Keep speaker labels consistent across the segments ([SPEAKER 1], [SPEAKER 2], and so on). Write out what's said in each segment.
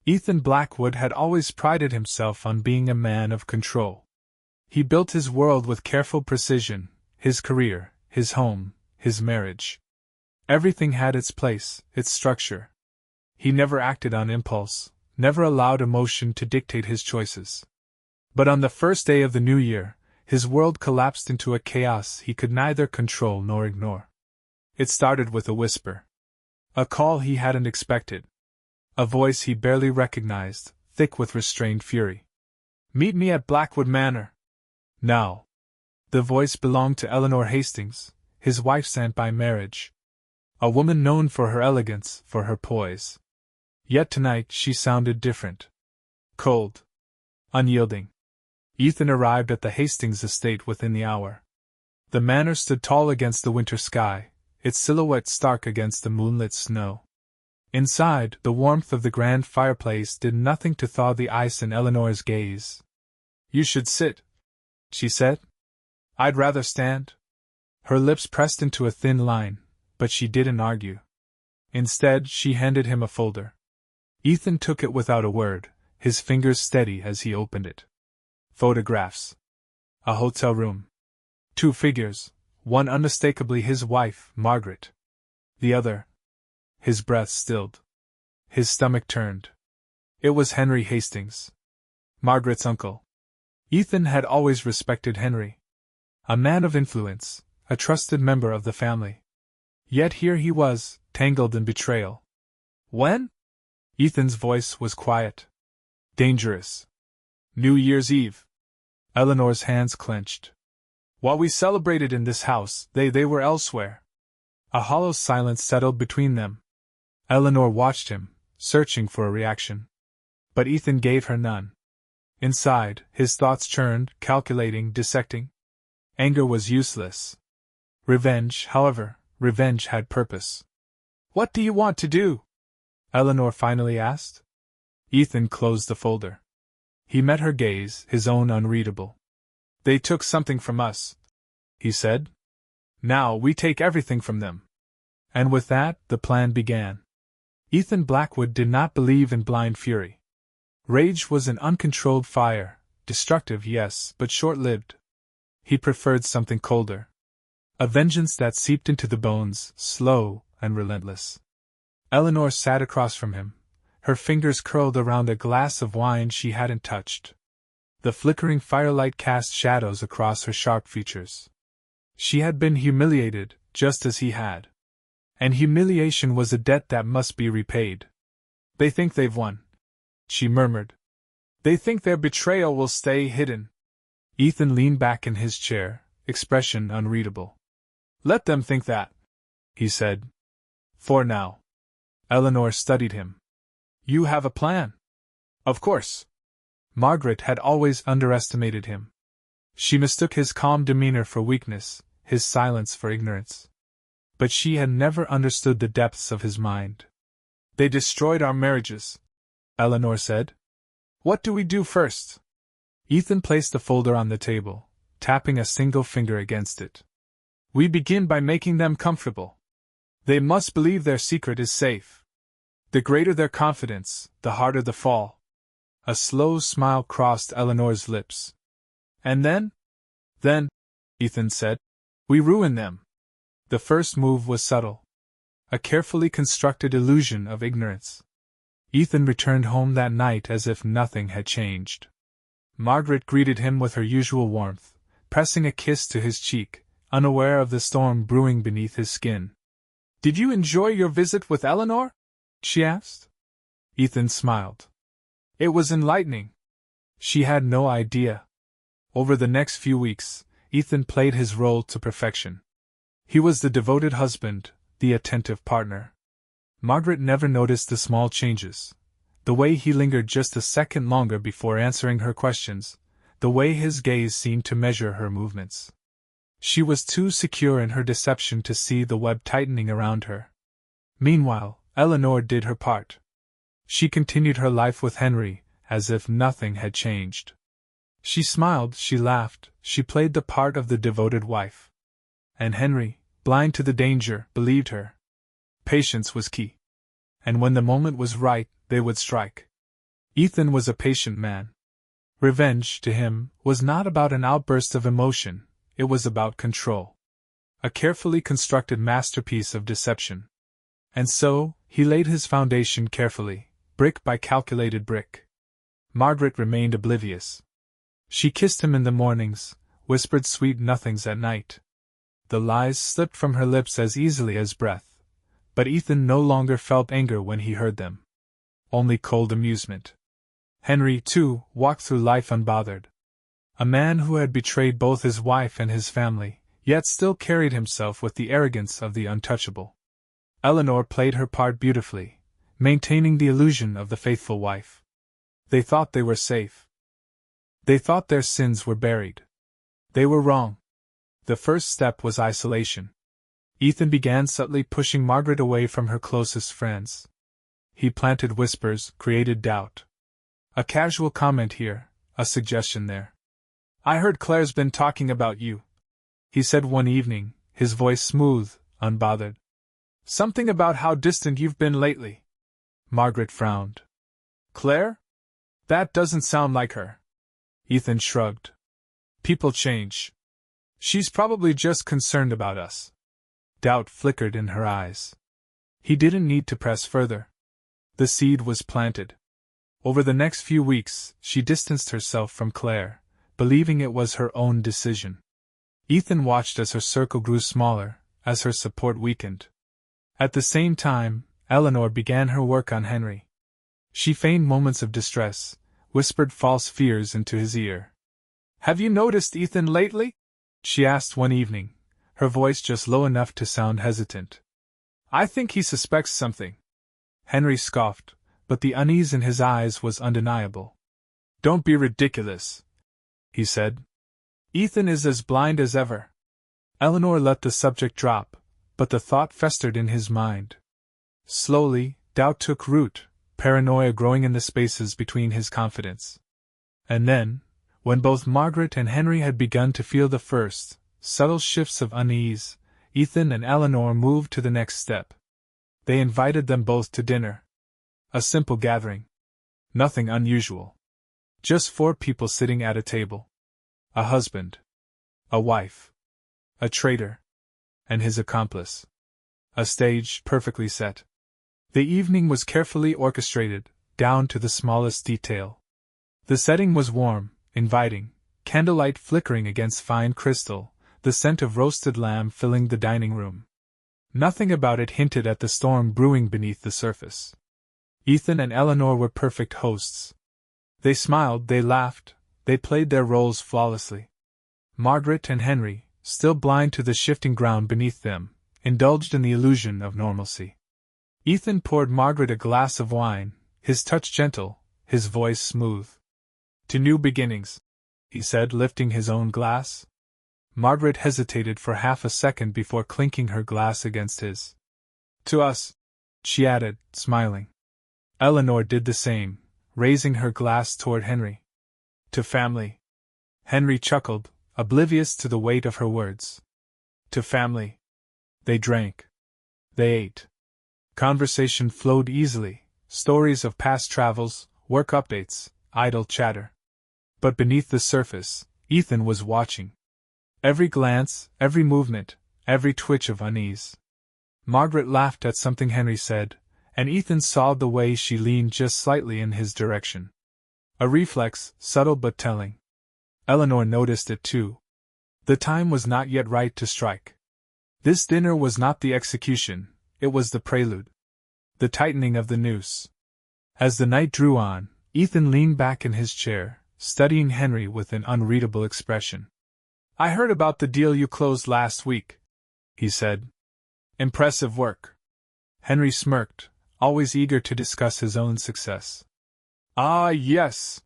[SPEAKER 1] Ethan Blackwood had always prided himself on being a man of control. He built his world with careful precision, his career, his home, his marriage. Everything had its place, its structure. He never acted on impulse, never allowed emotion to dictate his choices. But on the first day of the new year, his world collapsed into a chaos he could neither control nor ignore. It started with a whisper. A call he hadn't expected. A voice he barely recognized, thick with restrained fury. "Meet me at Blackwood Manor. Now." The voice belonged to Eleanor Hastings, his wife's aunt by marriage. A woman known for her elegance, for her poise. Yet tonight she sounded different. Cold. Unyielding. Ethan arrived at the Hastings estate within the hour. The manor stood tall against the winter sky, its silhouette stark against the moonlit snow. Inside, the warmth of the grand fireplace did nothing to thaw the ice in Eleanor's gaze. "You should sit," she said. "I'd rather stand." Her lips pressed into a thin line, but she didn't argue. Instead, she handed him a folder. Ethan took it without a word, his fingers steady as he opened it. Photographs. A hotel room. 2 figures, one unmistakably his wife, Margaret. The other. His breath stilled. His stomach turned. It was Henry Hastings. Margaret's uncle. Ethan had always respected Henry. A man of influence, a trusted member of the family. Yet here he was, tangled in betrayal. "When?" Ethan's voice was quiet. "Dangerous. New Year's Eve." Eleanor's hands clenched. "While we celebrated in this house, they were elsewhere." A hollow silence settled between them. Eleanor watched him, searching for a reaction. But Ethan gave her none. Inside, his thoughts churned, calculating, dissecting. Anger was useless. Revenge, however, revenge had purpose. "What do you want to do?" Eleanor finally asked. Ethan closed the folder. He met her gaze, his own unreadable. "They took something from us," he said. "Now we take everything from them." And with that, the plan began. Ethan Blackwood did not believe in blind fury. Rage was an uncontrolled fire, destructive, yes, but short-lived. He preferred something colder. A vengeance that seeped into the bones, slow and relentless. Eleanor sat across from him, her fingers curled around a glass of wine she hadn't touched. The flickering firelight cast shadows across her sharp features. She had been humiliated, just as he had. And humiliation was a debt that must be repaid. "They think they've won," she murmured. "They think their betrayal will stay hidden." Ethan leaned back in his chair, expression unreadable. "Let them think that," he said. "For now." Eleanor studied him. "You have a plan?" "Of course." Margaret had always underestimated him. She mistook his calm demeanor for weakness, his silence for ignorance. But she had never understood the depths of his mind. "They destroyed our marriages," Eleanor said. "What do we do first?" Ethan placed the folder on the table, tapping a single finger against it. "We begin by making them comfortable. They must believe their secret is safe. The greater their confidence, the harder the fall." A slow smile crossed Eleanor's lips. "And then?" "Then," Ethan said, "we ruin them." The first move was subtle. A carefully constructed illusion of ignorance. Ethan returned home that night as if nothing had changed. Margaret greeted him with her usual warmth, pressing a kiss to his cheek, unaware of the storm brewing beneath his skin. "Did you enjoy your visit with Eleanor?" she asked. Ethan smiled. "It was enlightening." She had no idea. Over the next few weeks, Ethan played his role to perfection. He was the devoted husband, the attentive partner. Margaret never noticed the small changes. The way he lingered just a second longer before answering her questions, the way his gaze seemed to measure her movements. She was too secure in her deception to see the web tightening around her. Meanwhile, Eleanor did her part. She continued her life with Henry, as if nothing had changed. She smiled, she laughed, she played the part of the devoted wife. And Henry, blind to the danger, believed her. Patience was key. And when the moment was right, they would strike. Ethan was a patient man. Revenge, to him, was not about an outburst of emotion, it was about control. A carefully constructed masterpiece of deception. And so, he laid his foundation carefully, brick by calculated brick. Margaret remained oblivious. She kissed him in the mornings, whispered sweet nothings at night. The lies slipped from her lips as easily as breath, but Ethan no longer felt anger when he heard them. Only cold amusement. Henry, too, walked through life unbothered. A man who had betrayed both his wife and his family, yet still carried himself with the arrogance of the untouchable. Eleanor played her part beautifully, maintaining the illusion of the faithful wife. They thought they were safe. They thought their sins were buried. They were wrong. The first step was isolation. Ethan began subtly pushing Margaret away from her closest friends. He planted whispers, created doubt. A casual comment here, a suggestion there. "I heard Claire's been talking about you," he said one evening, his voice smooth, unbothered. "Something about how distant you've been lately." Margaret frowned. "Claire? That doesn't sound like her." Ethan shrugged. "People change. She's probably just concerned about us." Doubt flickered in her eyes. He didn't need to press further. The seed was planted. Over the next few weeks, she distanced herself from Claire, believing it was her own decision. Ethan watched as her circle grew smaller, as her support weakened. At the same time, Eleanor began her work on Henry. She feigned moments of distress, whispered false fears into his ear. "Have you noticed Ethan lately?" she asked one evening, her voice just low enough to sound hesitant. "I think he suspects something." Henry scoffed, but the unease in his eyes was undeniable. "Don't be ridiculous," he said. "Ethan is as blind as ever." Eleanor let the subject drop, but the thought festered in his mind. Slowly, doubt took root, paranoia growing in the spaces between his confidence. And then, when both Margaret and Henry had begun to feel the first, subtle shifts of unease, Ethan and Eleanor moved to the next step. They invited them both to dinner. A simple gathering. Nothing unusual. Just 4 people sitting at a table. A husband. A wife. A traitor. And his accomplice. A stage perfectly set. The evening was carefully orchestrated, down to the smallest detail. The setting was warm, inviting, candlelight flickering against fine crystal, the scent of roasted lamb filling the dining room. Nothing about it hinted at the storm brewing beneath the surface. Ethan and Eleanor were perfect hosts. They smiled, they laughed, they played their roles flawlessly. Margaret and Henry, still blind to the shifting ground beneath them, indulged in the illusion of normalcy. Ethan poured Margaret a glass of wine, his touch gentle, his voice smooth. "To new beginnings," he said, lifting his own glass. Margaret hesitated for half a second before clinking her glass against his. "To us," she added, smiling. Eleanor did the same, raising her glass toward Henry. "To family." Henry chuckled, oblivious to the weight of her words. "To family." They drank. They ate. Conversation flowed easily, stories of past travels, work updates, idle chatter. But beneath the surface, Ethan was watching. Every glance, every movement, every twitch of unease. Margaret laughed at something Henry said, and Ethan saw the way she leaned just slightly in his direction. A reflex, subtle but telling. Eleanor noticed it too. The time was not yet right to strike. This dinner was not the execution, it was the prelude. The tightening of the noose. As the night drew on, Ethan leaned back in his chair, studying Henry with an unreadable expression. "I heard about the deal you closed last week," he said. "Impressive work." Henry smirked, always eager to discuss his own success. "Ah, yes.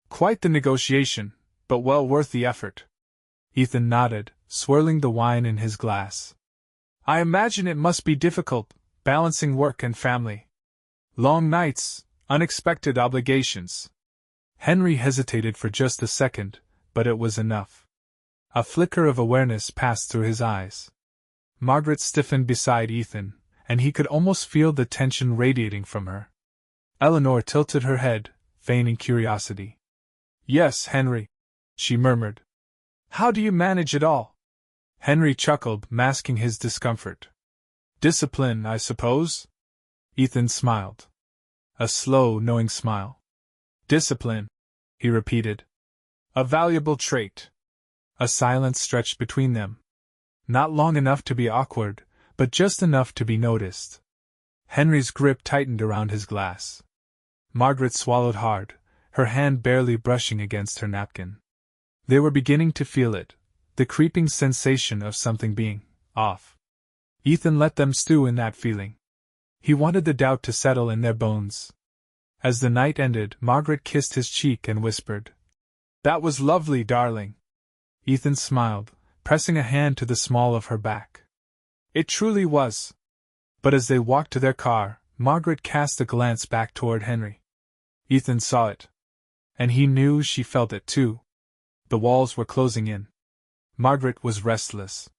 [SPEAKER 1] Quite the negotiation, but well worth the effort." Ethan nodded, swirling the wine in his glass. "I imagine it must be difficult, balancing work and family. Long nights, unexpected obligations." Henry hesitated for just a second, but it was enough. A flicker of awareness passed through his eyes. Margaret stiffened beside Ethan, and he could almost feel the tension radiating from her. Eleanor tilted her head, feigning curiosity. Yes, Henry, she murmured. How do you manage it all? Henry chuckled, masking his discomfort. Discipline, I suppose? Ethan smiled. A slow, knowing smile. Discipline, he repeated. A valuable trait. A silence stretched between them. Not long enough to be awkward, but just enough to be noticed. Henry's grip tightened around his glass. Margaret swallowed hard, her hand barely brushing against her napkin. They were beginning to feel it, the creeping sensation of something being off. Ethan let them stew in that feeling. He wanted the doubt to settle in their bones. As the night ended, Margaret kissed his cheek and whispered, "That was lovely, darling." Ethan smiled, pressing a hand to the small of her back. It truly was. But as they walked to their car, Margaret cast a glance back toward Henry. Ethan saw it. And he knew she felt it too. The walls were closing in. Margaret was restless.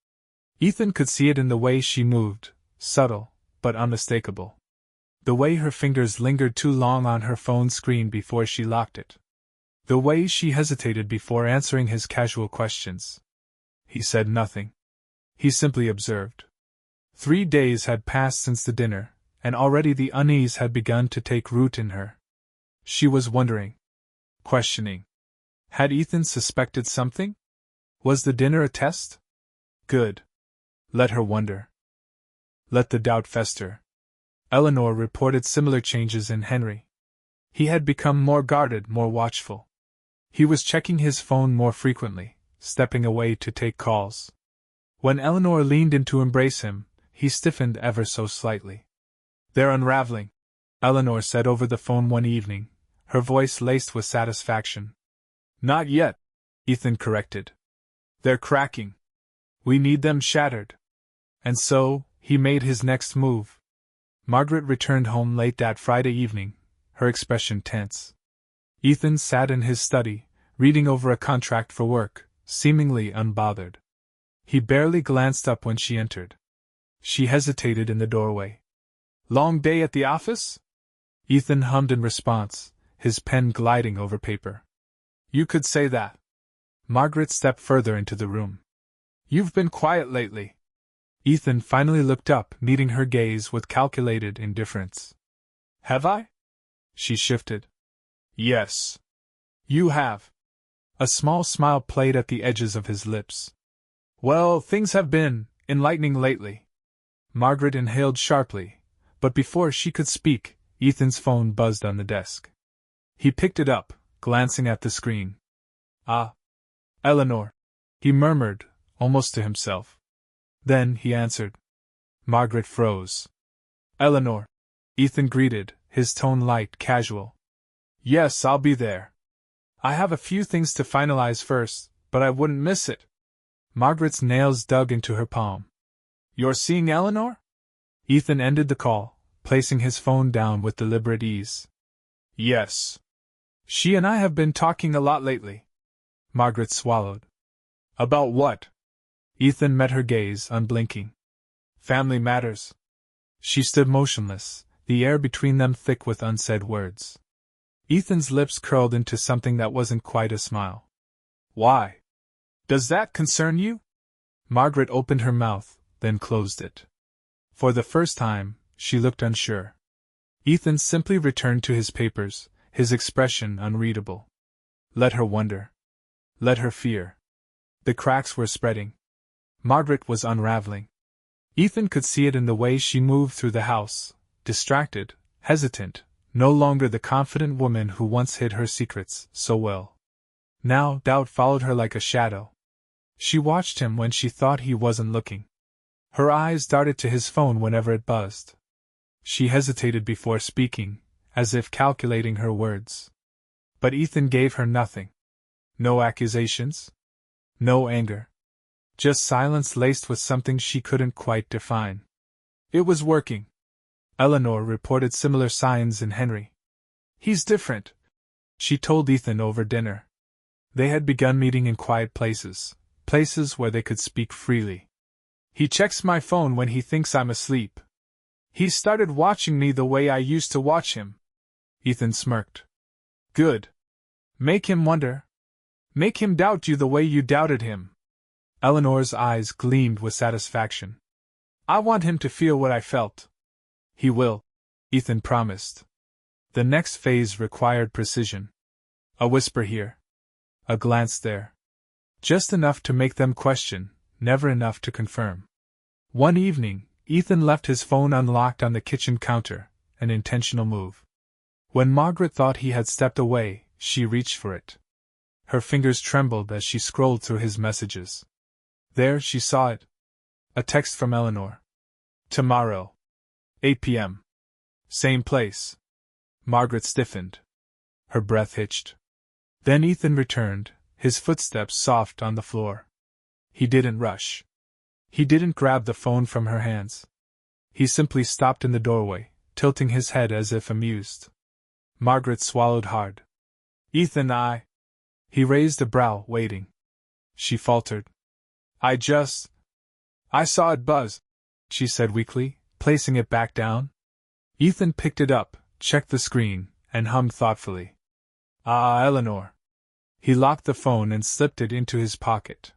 [SPEAKER 1] Ethan could see it in the way she moved, subtle, but unmistakable. The way her fingers lingered too long on her phone screen before she locked it. The way she hesitated before answering his casual questions. He said nothing. He simply observed. 3 days had passed since the dinner, and already the unease had begun to take root in her. She was wondering. Questioning. Had Ethan suspected something? Was the dinner a test? Good. Let her wonder. Let the doubt fester. Eleanor reported similar changes in Henry. He had become more guarded, more watchful. He was checking his phone more frequently, stepping away to take calls. When Eleanor leaned in to embrace him, he stiffened ever so slightly. "They're unraveling," Eleanor said over the phone one evening, her voice laced with satisfaction. "Not yet," Ethan corrected. "They're cracking. We need them shattered." And so, he made his next move. Margaret returned home late that Friday evening, her expression tense. Ethan sat in his study, reading over a contract for work, seemingly unbothered. He barely glanced up when she entered. She hesitated in the doorway. "Long day at the office?" Ethan hummed in response, his pen gliding over paper. "You could say that." Margaret stepped further into the room. "You've been quiet lately." Ethan finally looked up, meeting her gaze with calculated indifference. "Have I?" She shifted. "Yes. You have." A small smile played at the edges of his lips. "Well, things have been enlightening lately." Margaret inhaled sharply, but before she could speak, Ethan's phone buzzed on the desk. He picked it up, glancing at the screen. "Ah. Eleanor," he murmured, almost to himself. Then he answered. Margaret froze. "Eleanor," Ethan greeted, his tone light, casual. "Yes, I'll be there. I have a few things to finalize first, but I wouldn't miss it." Margaret's nails dug into her palm. "You're seeing Eleanor?" Ethan ended the call, placing his phone down with deliberate ease. "Yes. She and I have been talking a lot lately." Margaret swallowed. "About what?" Ethan met her gaze, unblinking. "Family matters." She stood motionless, the air between them thick with unsaid words. Ethan's lips curled into something that wasn't quite a smile. "Why? Does that concern you?" Margaret opened her mouth, then closed it. For the first time, she looked unsure. Ethan simply returned to his papers, his expression unreadable. Let her wonder. Let her fear. The cracks were spreading. Margaret was unraveling. Ethan could see it in the way she moved through the house, distracted, hesitant, no longer the confident woman who once hid her secrets so well. Now doubt followed her like a shadow. She watched him when she thought he wasn't looking. Her eyes darted to his phone whenever it buzzed. She hesitated before speaking, as if calculating her words. But Ethan gave her nothing. No accusations. No anger. Just silence laced with something she couldn't quite define. It was working. Eleanor reported similar signs in Henry. "He's different," she told Ethan over dinner. They had begun meeting in quiet places, places where they could speak freely. "He checks my phone when he thinks I'm asleep. He started watching me the way I used to watch him." Ethan smirked. Good. Make him wonder. Make him doubt you the way you doubted him. Eleanor's eyes gleamed with satisfaction. I want him to feel what I felt. He will, Ethan promised. The next phase required precision. A whisper here. A glance there. Just enough to make them question, never enough to confirm. One evening, Ethan left his phone unlocked on the kitchen counter, an intentional move. When Margaret thought he had stepped away, she reached for it. Her fingers trembled as she scrolled through his messages. There she saw it. A text from Eleanor. Tomorrow. 8 p.m. Same place. Margaret stiffened. Her breath hitched. Then Ethan returned, his footsteps soft on the floor. He didn't rush. He didn't grab the phone from her hands. He simply stopped in the doorway, tilting his head as if amused. Margaret swallowed hard. Ethan, He raised a brow, waiting. She faltered. I saw it buzz, she said weakly, placing it back down. Ethan picked it up, checked the screen, and hummed thoughtfully. Eleanor. He locked the phone and slipped it into his pocket.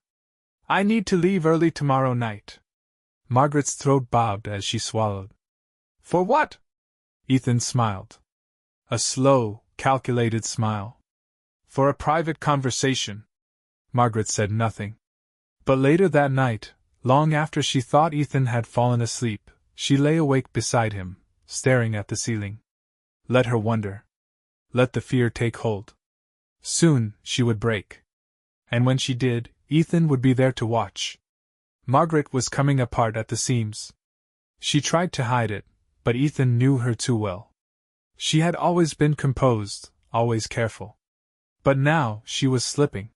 [SPEAKER 1] I need to leave early tomorrow night. Margaret's throat bobbed as she swallowed. For what? Ethan smiled. A slow, calculated smile. For a private conversation. Margaret said nothing. But later that night, long after she thought Ethan had fallen asleep, she lay awake beside him, staring at the ceiling. Let her wonder. Let the fear take hold. Soon, she would break. And when she did, Ethan would be there to watch. Margaret was coming apart at the seams. She tried to hide it, but Ethan knew her too well. She had always been composed, always careful. But now, she was slipping.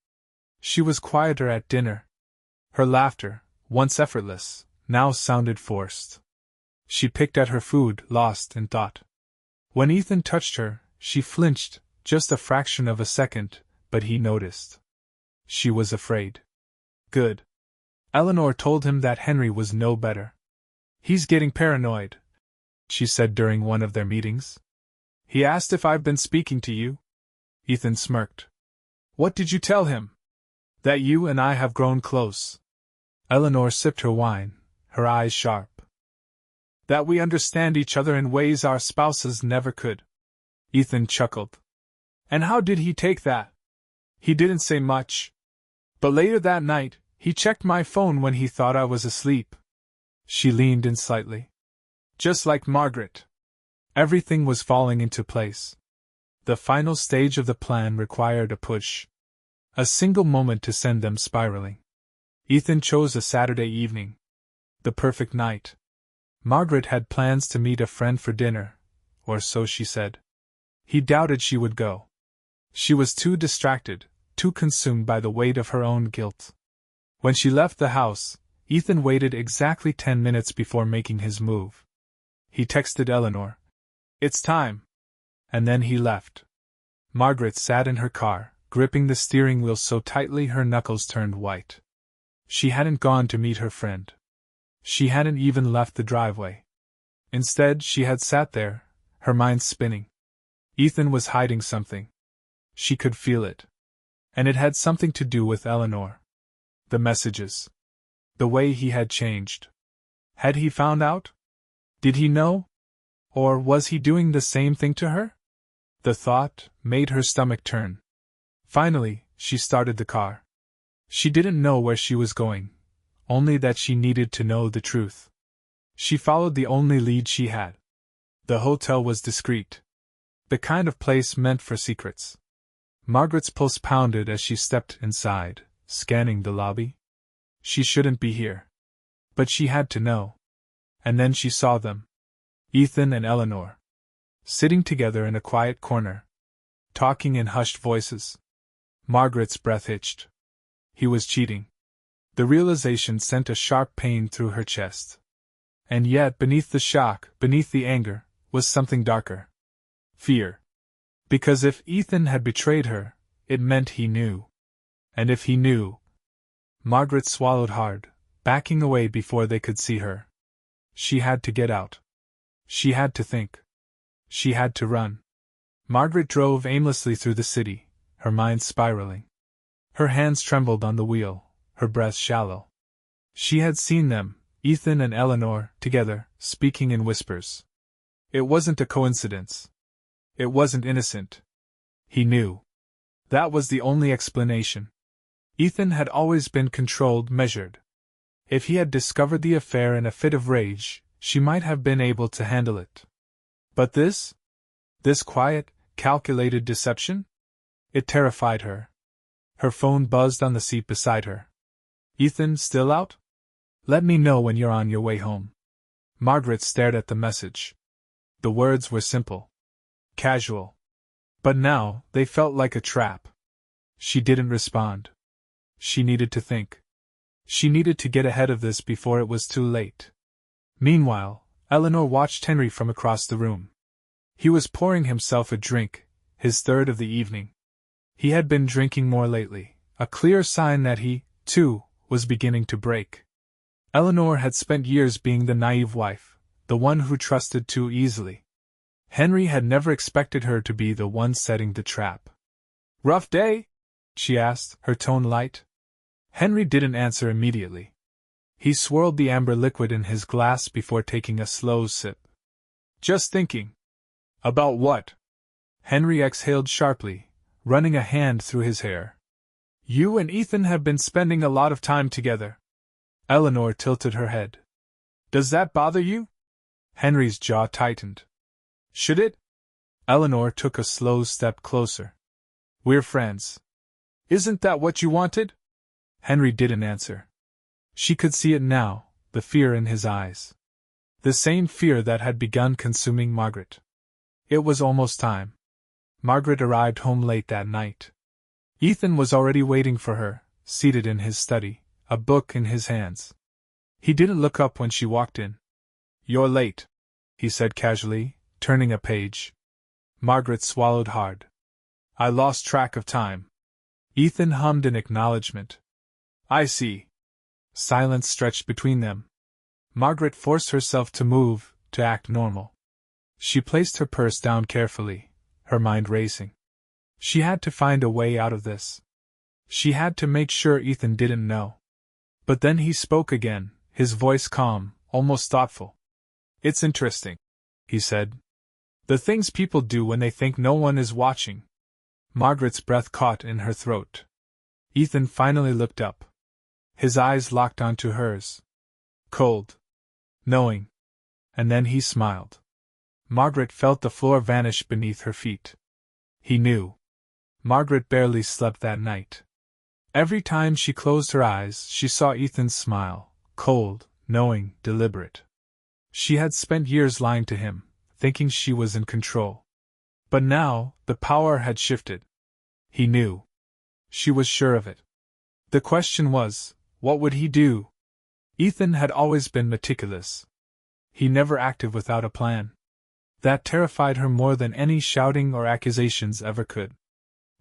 [SPEAKER 1] She was quieter at dinner. Her laughter, once effortless, now sounded forced. She picked at her food, lost in thought. When Ethan touched her, she flinched, just a fraction of a second, but he noticed. She was afraid. Good. Eleanor told him that Henry was no better. He's getting paranoid, she said during one of their meetings. He asked if I've been speaking to you. Ethan smirked. What did you tell him? That you and I have grown close. Eleanor sipped her wine, her eyes sharp. That we understand each other in ways our spouses never could. Ethan chuckled. And how did he take that? He didn't say much. But later that night, he checked my phone when he thought I was asleep. She leaned in slightly. Just like Margaret. Everything was falling into place. The final stage of the plan required a push. A single moment to send them spiraling. Ethan chose a Saturday evening. The perfect night. Margaret had plans to meet a friend for dinner, or so she said. He doubted she would go. She was too distracted, too consumed by the weight of her own guilt. When she left the house, Ethan waited exactly 10 minutes before making his move. He texted Eleanor. It's time. And then he left. Margaret sat in her car, gripping the steering wheel so tightly her knuckles turned white. She hadn't gone to meet her friend. She hadn't even left the driveway. Instead, she had sat there, her mind spinning. Ethan was hiding something. She could feel it. And it had something to do with Eleanor. The messages. The way he had changed. Had he found out? Did he know? Or was he doing the same thing to her? The thought made her stomach turn. Finally, she started the car. She didn't know where she was going, only that she needed to know the truth. She followed the only lead she had. The hotel was discreet. The kind of place meant for secrets. Margaret's pulse pounded as she stepped inside, scanning the lobby. She shouldn't be here. But she had to know. And then she saw them. Ethan and Eleanor. Sitting together in a quiet corner. Talking in hushed voices. Margaret's breath hitched. He was cheating. The realization sent a sharp pain through her chest. And yet beneath the shock, beneath the anger, was something darker. Fear. Because if Ethan had betrayed her, it meant he knew. And if he knew... Margaret swallowed hard, backing away before they could see her. She had to get out. She had to think. She had to run. Margaret drove aimlessly through the city, her mind spiraling. Her hands trembled on the wheel, her breath shallow. She had seen them, Ethan and Eleanor, together, speaking in whispers. It wasn't a coincidence. It wasn't innocent. He knew. That was the only explanation. Ethan had always been controlled, measured. If he had discovered the affair in a fit of rage, she might have been able to handle it. But this quiet, calculated deception? It terrified her. Her phone buzzed on the seat beside her. Ethan, still out? Let me know when you're on your way home. Margaret stared at the message. The words were simple. Casual. But now, they felt like a trap. She didn't respond. She needed to think. She needed to get ahead of this before it was too late. Meanwhile, Eleanor watched Henry from across the room. He was pouring himself a drink, his third of the evening. He had been drinking more lately, a clear sign that he, too, was beginning to break. Eleanor had spent years being the naive wife, the one who trusted too easily. Henry had never expected her to be the one setting the trap. Rough day? She asked, her tone light. Henry didn't answer immediately. He swirled the amber liquid in his glass before taking a slow sip. Just thinking. About what? Henry exhaled sharply, running a hand through his hair. You and Ethan have been spending a lot of time together. Eleanor tilted her head. Does that bother you? Henry's jaw tightened. Should it? Eleanor took a slow step closer. We're friends. Isn't that what you wanted? Henry didn't answer. She could see it now, the fear in his eyes. The same fear that had begun consuming Margaret. It was almost time. Margaret arrived home late that night. Ethan was already waiting for her, seated in his study, a book in his hands. He didn't look up when she walked in. You're late, he said casually, turning a page. Margaret swallowed hard. I lost track of time. Ethan hummed in acknowledgement. I see. Silence stretched between them. Margaret forced herself to move, to act normal. She placed her purse down carefully, her mind racing. She had to find a way out of this. She had to make sure Ethan didn't know. But then he spoke again, his voice calm, almost thoughtful. It's interesting, he said. The things people do when they think no one is watching. Margaret's breath caught in her throat. Ethan finally looked up. His eyes locked onto hers. Cold. Knowing. And then he smiled. Margaret felt the floor vanish beneath her feet. He knew. Margaret barely slept that night. Every time she closed her eyes, she saw Ethan's smile, cold, knowing, deliberate. She had spent years lying to him, thinking she was in control. But now, the power had shifted. He knew. She was sure of it. The question was, what would he do? Ethan had always been meticulous. He never acted without a plan. That terrified her more than any shouting or accusations ever could.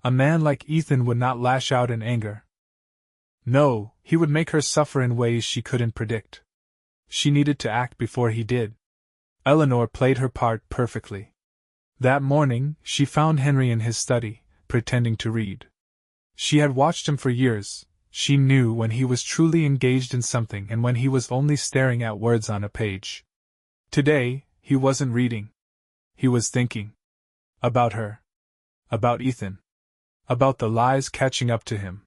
[SPEAKER 1] A man like Ethan would not lash out in anger. No, he would make her suffer in ways she couldn't predict. She needed to act before he did. Eleanor played her part perfectly. That morning, she found Henry in his study, pretending to read. She had watched him for years. She knew when he was truly engaged in something and when he was only staring at words on a page. Today, he wasn't reading. He was thinking. About her. About Ethan. About the lies catching up to him.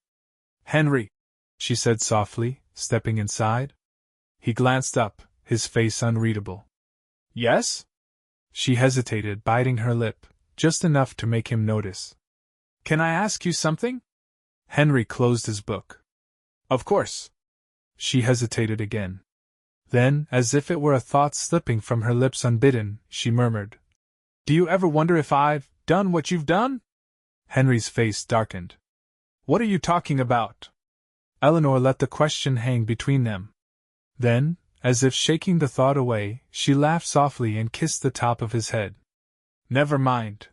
[SPEAKER 1] Henry, she said softly, stepping inside. He glanced up, his face unreadable. Yes? She hesitated, biting her lip, just enough to make him notice. Can I ask you something? Henry closed his book. Of course. She hesitated again. Then, as if it were a thought slipping from her lips unbidden, she murmured. Do you ever wonder if I've done what you've done? Henry's face darkened. What are you talking about? Eleanor let the question hang between them. Then, as if shaking the thought away, she laughed softly and kissed the top of his head. Never mind.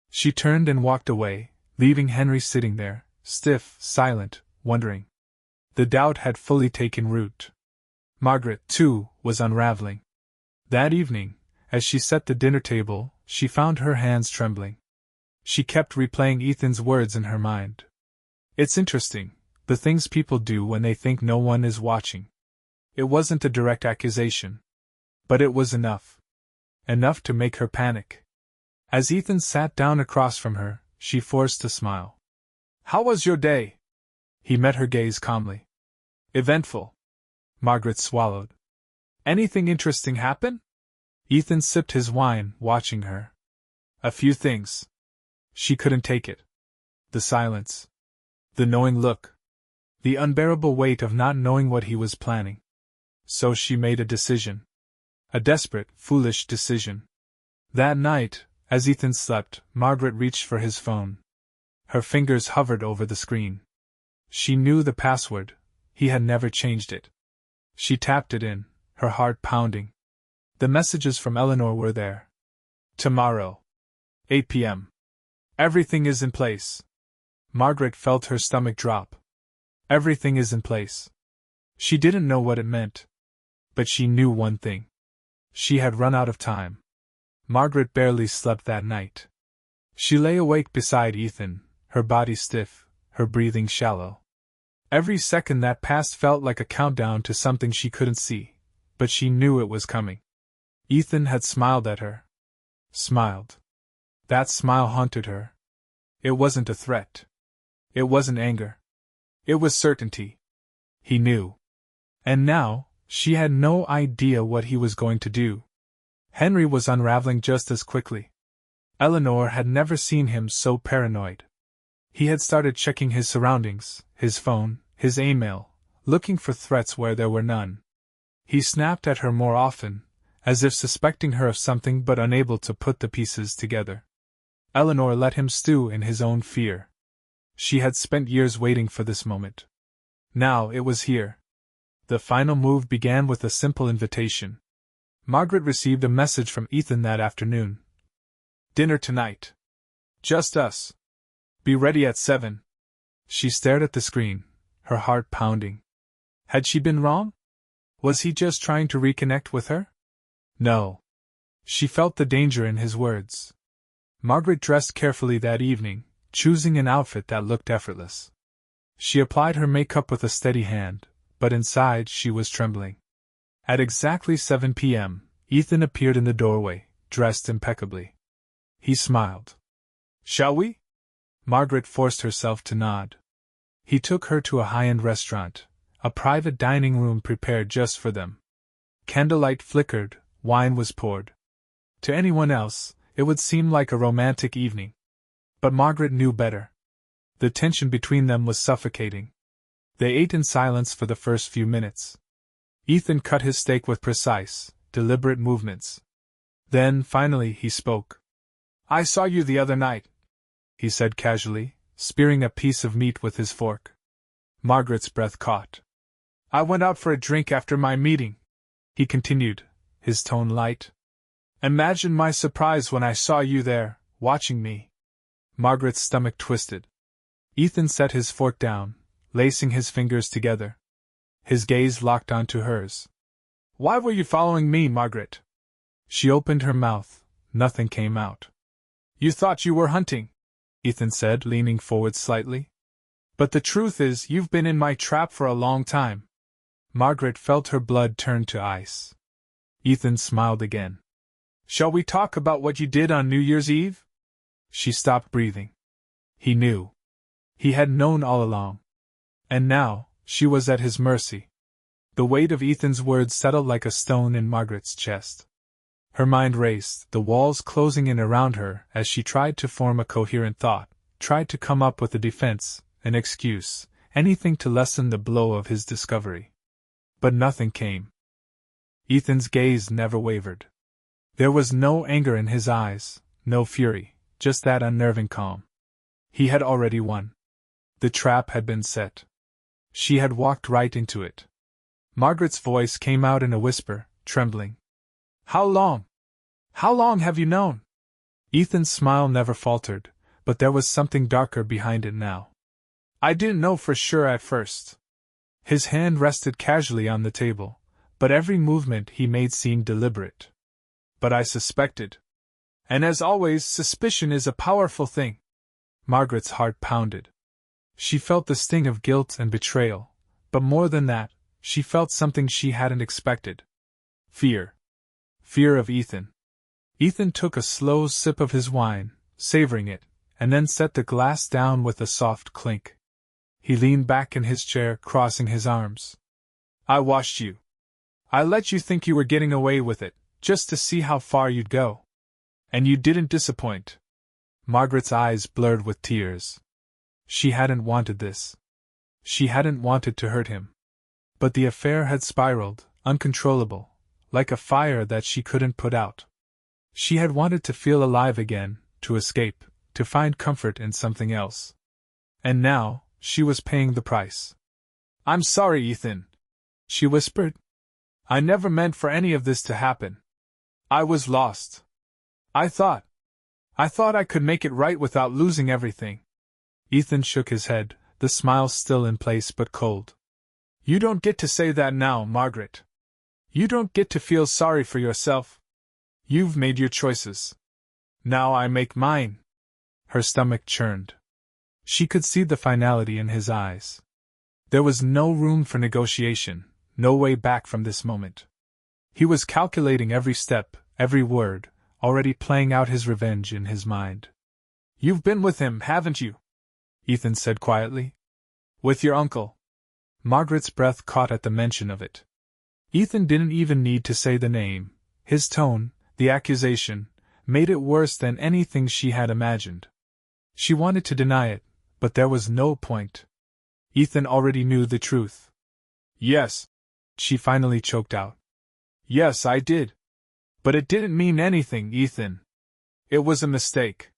[SPEAKER 1] She turned and walked away, leaving Henry sitting there, stiff, silent, wondering. The doubt had fully taken root. Margaret, too, was unraveling. That evening, as she set the dinner table, she found her hands trembling. She kept replaying Ethan's words in her mind. It's interesting, the things people do when they think no one is watching. It wasn't a direct accusation. But it was enough. Enough to make her panic. As Ethan sat down across from her, she forced a smile. How was your day? He met her gaze calmly. Eventful. Margaret swallowed. Anything interesting happen? Ethan sipped his wine, watching her. A few things. She couldn't take it. The silence. The knowing look. The unbearable weight of not knowing what he was planning. So she made a decision. A desperate, foolish decision. That night, as Ethan slept, Margaret reached for his phone. Her fingers hovered over the screen. She knew the password. He had never changed it. She tapped it in, her heart pounding. The messages from Eleanor were there. Tomorrow. 8 p.m. Everything is in place. Margaret felt her stomach drop. Everything is in place. She didn't know what it meant. But she knew one thing. She had run out of time. Margaret barely slept that night. She lay awake beside Ethan, her body stiff, her breathing shallow. Every second that passed felt like a countdown to something she couldn't see, but she knew it was coming. Ethan had smiled at her. Smiled. That smile haunted her. It wasn't a threat. It wasn't anger. It was certainty. He knew. And now, she had no idea what he was going to do. Henry was unraveling just as quickly. Eleanor had never seen him so paranoid. He had started checking his surroundings, his phone, his email, looking for threats where there were none. He snapped at her more often, as if suspecting her of something but unable to put the pieces together. Eleanor let him stew in his own fear. She had spent years waiting for this moment. Now it was here. The final move began with a simple invitation. Margaret received a message from Ethan that afternoon. Dinner tonight. Just us. Be ready at 7. She stared at the screen, her heart pounding. Had she been wrong? Was he just trying to reconnect with her? No. She felt the danger in his words. Margaret dressed carefully that evening, choosing an outfit that looked effortless. She applied her makeup with a steady hand, but inside she was trembling. At exactly 7 p.m., Ethan appeared in the doorway, dressed impeccably. He smiled. Shall we? Margaret forced herself to nod. He took her to a high-end restaurant, a private dining room prepared just for them. Candlelight flickered, wine was poured. To anyone else, it would seem like a romantic evening. But Margaret knew better. The tension between them was suffocating. They ate in silence for the first few minutes. Ethan cut his steak with precise, deliberate movements. Then, finally, he spoke. I saw you the other night, he said casually, spearing a piece of meat with his fork. Margaret's breath caught. I went out for a drink after my meeting, he continued, his tone light. Imagine my surprise when I saw you there, watching me. Margaret's stomach twisted. Ethan set his fork down, lacing his fingers together. His gaze locked onto hers. Why were you following me, Margaret? She opened her mouth. Nothing came out. You thought you were hunting, Ethan said, leaning forward slightly. But the truth is, you've been in my trap for a long time. Margaret felt her blood turn to ice. Ethan smiled again. Shall we talk about what you did on New Year's Eve? She stopped breathing. He knew. He had known all along. And now, she was at his mercy. The weight of Ethan's words settled like a stone in Margaret's chest. Her mind raced, the walls closing in around her as she tried to form a coherent thought, tried to come up with a defense, an excuse, anything to lessen the blow of his discovery. But nothing came. Ethan's gaze never wavered. There was no anger in his eyes, no fury, just that unnerving calm. He had already won. The trap had been set. She had walked right into it. Margaret's voice came out in a whisper, trembling. How long? How long have you known? Ethan's smile never faltered, but there was something darker behind it now. I didn't know for sure at first. His hand rested casually on the table, but every movement he made seemed deliberate. But I suspected. And as always, suspicion is a powerful thing. Margaret's heart pounded. She felt the sting of guilt and betrayal, but more than that, she felt something she hadn't expected. Fear. Fear of Ethan. Ethan took a slow sip of his wine, savoring it, and then set the glass down with a soft clink. He leaned back in his chair, crossing his arms. I watched you. I let you think you were getting away with it, just to see how far you'd go. And you didn't disappoint. Margaret's eyes blurred with tears. She hadn't wanted this. She hadn't wanted to hurt him. But the affair had spiraled, uncontrollable, like a fire that she couldn't put out. She had wanted to feel alive again, to escape, to find comfort in something else. And now, she was paying the price. I'm sorry, Ethan, she whispered. I never meant for any of this to happen. I was lost. I thought I could make it right without losing everything. Ethan shook his head, the smile still in place but cold. You don't get to say that now, Margaret. You don't get to feel sorry for yourself. You've made your choices. Now I make mine. Her stomach churned. She could see the finality in his eyes. There was no room for negotiation, no way back from this moment. He was calculating every step, every word, already playing out his revenge in his mind. You've been with him, haven't you? Ethan said quietly. With your uncle. Margaret's breath caught at the mention of it. Ethan didn't even need to say the name. His tone, the accusation, made it worse than anything she had imagined. She wanted to deny it, but there was no point. Ethan already knew the truth. Yes, she finally choked out. Yes, I did. But it didn't mean anything, Ethan. It was a mistake.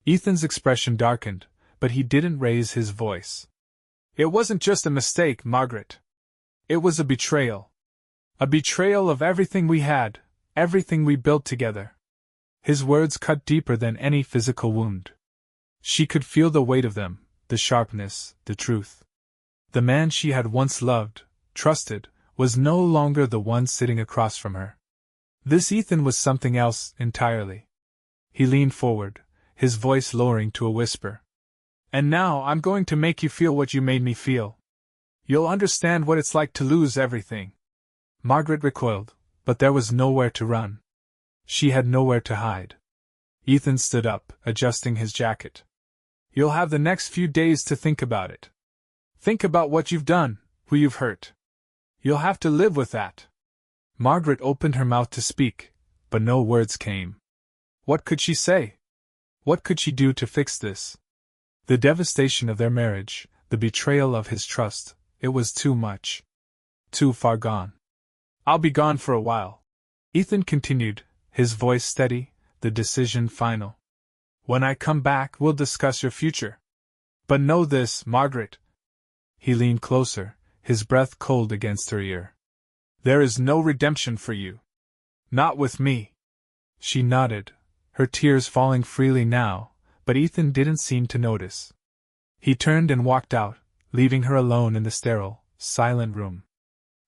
[SPEAKER 1] Ethan's expression darkened, but he didn't raise his voice. It wasn't just a mistake, Margaret. It was a betrayal. A betrayal of everything we had, everything we built together. His words cut deeper than any physical wound. She could feel the weight of them, the sharpness, the truth. The man she had once loved, trusted, was no longer the one sitting across from her. This Ethan was something else entirely. He leaned forward, his voice lowering to a whisper. And now I'm going to make you feel what you made me feel. You'll understand what it's like to lose everything. Margaret recoiled, but there was nowhere to run. She had nowhere to hide. Ethan stood up, adjusting his jacket. You'll have the next few days to think about it. Think about what you've done, who you've hurt. You'll have to live with that. Margaret opened her mouth to speak, but no words came. What could she say? What could she do to fix this? The devastation of their marriage, the betrayal of his trust, it was too much. Too far gone. I'll be gone for a while. Ethan continued, his voice steady, the decision final. When I come back, we'll discuss your future. But know this, Margaret. He leaned closer, his breath cold against her ear. There is no redemption for you. Not with me. She nodded, her tears falling freely now, but Ethan didn't seem to notice. He turned and walked out, leaving her alone in the sterile, silent room.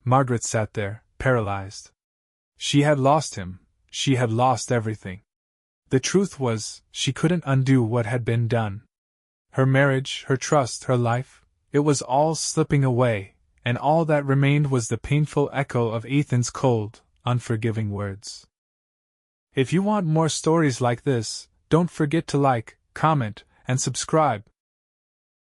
[SPEAKER 1] Margaret sat there, paralyzed. She had lost him, she had lost everything. The truth was, she couldn't undo what had been done. Her marriage, her trust, her life, it was all slipping away, and all that remained was the painful echo of Ethan's cold, unforgiving words. If you want more stories like this, don't forget to like, comment, and subscribe.